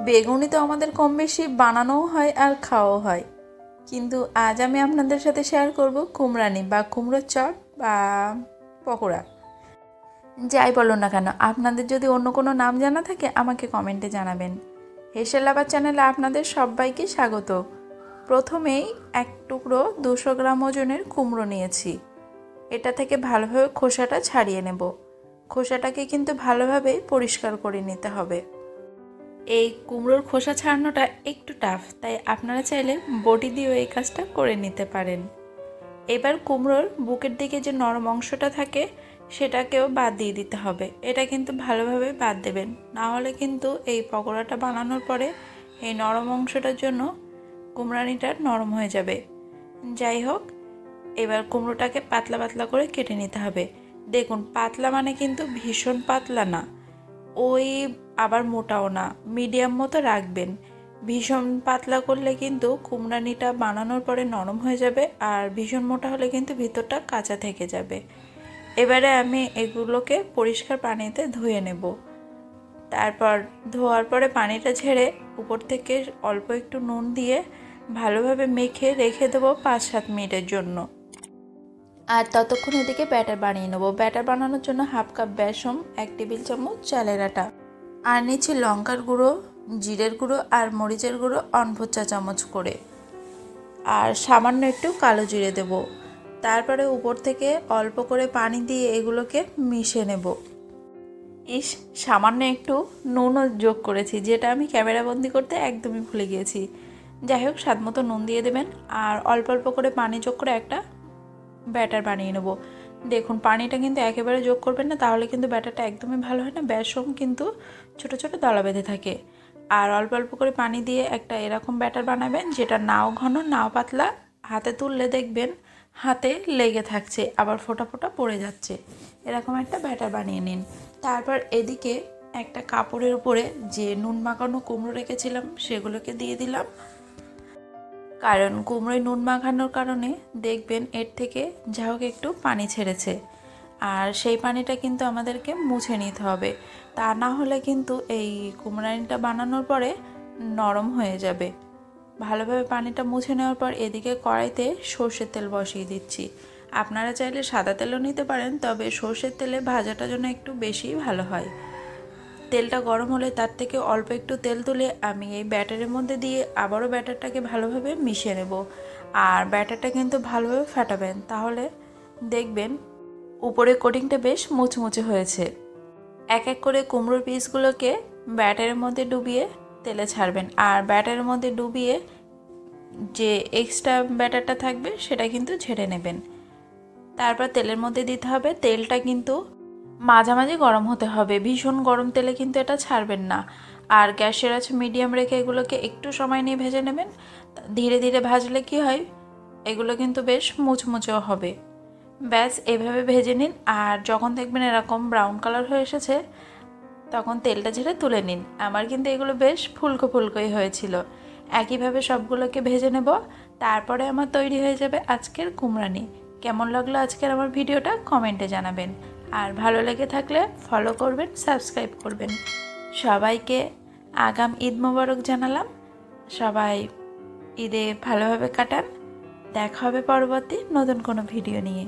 বেগুনি তো আমাদের কম বেশি বানানোও হয় আর খাওয়াও হয়, কিন্তু আজ আমি আপনাদের সাথে শেয়ার করব কুমড়ানি বা কুমড়োর চপ বা পকোড়া। যাই বলো না কেন, আপনাদের যদি অন্য কোনো নাম জানা থাকে আমাকে কমেন্টে জানাবেন। হেসেল লাভার চ্যানেলে আপনাদের সবাইকে স্বাগত। প্রথমেই এক টুকরো 200 গ্রাম ওজনের কুমড়ো নিয়েছি। এটা থেকে ভালোভাবে খোসাটা ছাড়িয়ে নেব। খোসাটাকে কিন্তু ভালোভাবে পরিষ্কার করে নিতে হবে। এই কুমড়োর খোসা ছাড়ানোটা একটু টাফ, তাই আপনারা চাইলে বটি দিয়েও এই কাজটা করে নিতে পারেন। এবার কুমড়োর বুকের দিকে যে নরম অংশটা থাকে সেটাকেও বাদ দিয়ে দিতে হবে। এটা কিন্তু ভালোভাবে বাদ দেবেন, না হলে কিন্তু এই পকোড়াটা বানানোর পরে এই নরম অংশটার জন্য কুমড়ানিটা নরম হয়ে যাবে। যাই হোক, এবার কুমড়োটাকে পাতলা পাতলা করে কেটে নিতে হবে। দেখুন, পাতলা মানে কিন্তু ভীষণ পাতলা না, ওই আবার মোটাও না, মিডিয়াম মতো রাখবেন। ভীষণ পাতলা করলে কিন্তু কুমড়ানিটা বানানোর পরে নরম হয়ে যাবে, আর ভীষণ মোটা হলে কিন্তু ভিতরটা কাঁচা থেকে যাবে। এবারে আমি এগুলোকে পরিষ্কার পানিতে ধুয়ে নেব। তারপর ধোয়ার পরে পানিটা ঝেড়ে উপর থেকে অল্প একটু নুন দিয়ে ভালোভাবে মেখে রেখে দেবো 5-7 মিনিটের জন্য। আর ততক্ষণ এদিকে ব্যাটার বানিয়ে নেবো। ব্যাটার বানানোর জন্য 1/2 কাপ বেসন, 1 টেবিল চামচ চালের আটা, আর নিচ্ছি লঙ্কার গুঁড়ো, জিরের গুঁড়ো আর মরিচের গুঁড়ো 1/4 চা চামচ করে, আর সামান্য একটু কালো জিরে দেব। তারপরে উপর থেকে অল্প করে পানি দিয়ে এগুলোকে মিশিয়ে নেব। সামান্য একটু নুনও যোগ করেছি, যেটা আমি ক্যামেরাবন্দি করতে একদমই ভুলে গিয়েছি। যাই হোক, স্বাদ মতো নুন দিয়ে দেবেন আর অল্প অল্প করে পানি যোগ করে একটা ব্যাটার বানিয়ে নেব। দেখুন, পানিটা কিন্তু একেবারে যোগ করবেন না, তাহলে কিন্তু ব্যাটারটা একদমই ভালো হয় না। বেসন কিন্তু ছোট ছোট দলা বেঁধে থাকে। আর অল্প অল্প করে পানি দিয়ে একটা এরকম ব্যাটার বানাবেন, যেটা নাও ঘন নাও পাতলা। হাতে তুললে দেখবেন হাতে লেগে থাকছে, আবার ফোঁটা ফোঁটা পড়ে যাচ্ছে। এরকম একটা ব্যাটার বানিয়ে নিন। তারপর এদিকে একটা কাপড়ের উপরে যে নুন মাখানো কুমড়ো রেখেছিলাম সেগুলোকে দিয়ে দিলাম, কারণ কুমড়োয় নুন মাখানোর কারণে দেখবেন এর থেকে যা হোক একটু পানি ছেড়েছে, আর সেই পানিটা কিন্তু আমাদেরকে মুছে নিতে হবে। তা না হলে কিন্তু এই কুমড়ানিটা বানানোর পরে নরম হয়ে যাবে। ভালোভাবে পানিটা মুছে নেওয়ার পর এদিকে কড়াইতে সর্ষের তেল বসিয়ে দিচ্ছি। আপনারা চাইলে সাদা তেলও নিতে পারেন, তবে সর্ষের তেলে ভাজাটার জন্য একটু বেশি ভালো হয়। তেলটা গরম হলে তার থেকে অল্প একটু তেল তুলে আমি এই ব্যাটারের মধ্যে দিয়ে আবারও ব্যাটারটাকে ভালোভাবে মিশিয়ে নেব। আর ব্যাটারটা কিন্তু ভালোভাবে ফাটাবেন, তাহলে দেখবেন উপরে কোটিংটা বেশ মুচমুচে হয়েছে। এক এক করে কুমড়োর পিসগুলোকে ব্যাটারের মধ্যে ডুবিয়ে তেলে ছাড়বেন, আর ব্যাটারের মধ্যে ডুবিয়ে যে এক্সট্রা ব্যাটারটা থাকবে সেটা কিন্তু ঝেড়ে নেবেন। তারপর তেলের মধ্যে দিতে হবে। তেলটা কিন্তু মাঝামাঝি গরম হতে হবে, ভীষণ গরম তেলে কিন্তু এটা ছাড়বেন না। আর গ্যাসের আঁচ মিডিয়াম রেখে এগুলোকে একটু সময় নিয়ে ভেজে নেবেন। ধীরে ধীরে ভাজলে কি হয়, এগুলো কিন্তু বেশ মুচমুচেও হবে। ব্যাস এভাবে ভেজে নিন, আর যখন দেখবেন এরকম ব্রাউন কালার হয়ে এসেছে তখন তেলটা ঝেড়ে তুলে নিন। আমার কিন্তু এগুলো বেশ ফুলকো ফুলকোই হয়েছিল। একইভাবে সবগুলোকে ভেজে নেব। তারপরে আমার তৈরি হয়ে যাবে আজকের কুমড়ানি। কেমন লাগলো আজকের আমার ভিডিওটা কমেন্টে জানাবেন, আর ভালো লেগে থাকলে ফলো করবেন, সাবস্ক্রাইব করবেন। সবাইকে আগাম ঈদ মোবারক জানালাম। সবাই ঈদে ভালোভাবে কাটান। দেখা হবে পরবর্তী নতুন কোনো ভিডিও নিয়ে।